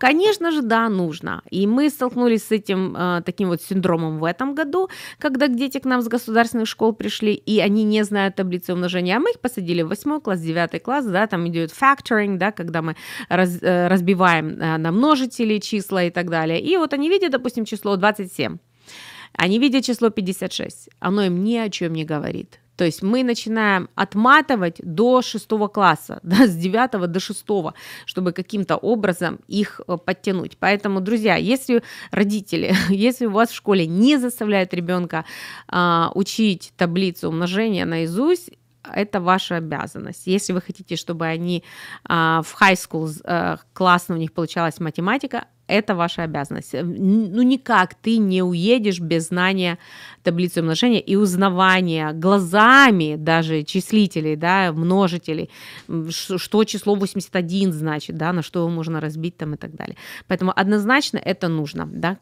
Конечно же, да, нужно. И мы столкнулись с этим, таким вот синдромом в этом году, когда дети к нам с государственных школ пришли, и они не знают таблицы умножения, а мы их посадили в 8 класс, 9 класс, да, там идет factoring, да, когда мы разбиваем на множители числа и так далее. И вот они видят, допустим, число 27, они видят число 56, оно им ни о чем не говорит. То есть мы начинаем отматывать до 6 класса, да, с 9 до 6, чтобы каким-то образом их подтянуть. Поэтому, друзья, если родители, если у вас в школе не заставляют ребенка учить таблицу умножения наизусть, это ваша обязанность. Если вы хотите, чтобы они в high school классно у них получалась математика, это ваша обязанность. Ну, никак ты не уедешь без знания таблицы умножения и узнавания глазами даже числителей, да, множителей, что число 81 значит, да, на что его можно разбить там и так далее. Поэтому однозначно это нужно, да.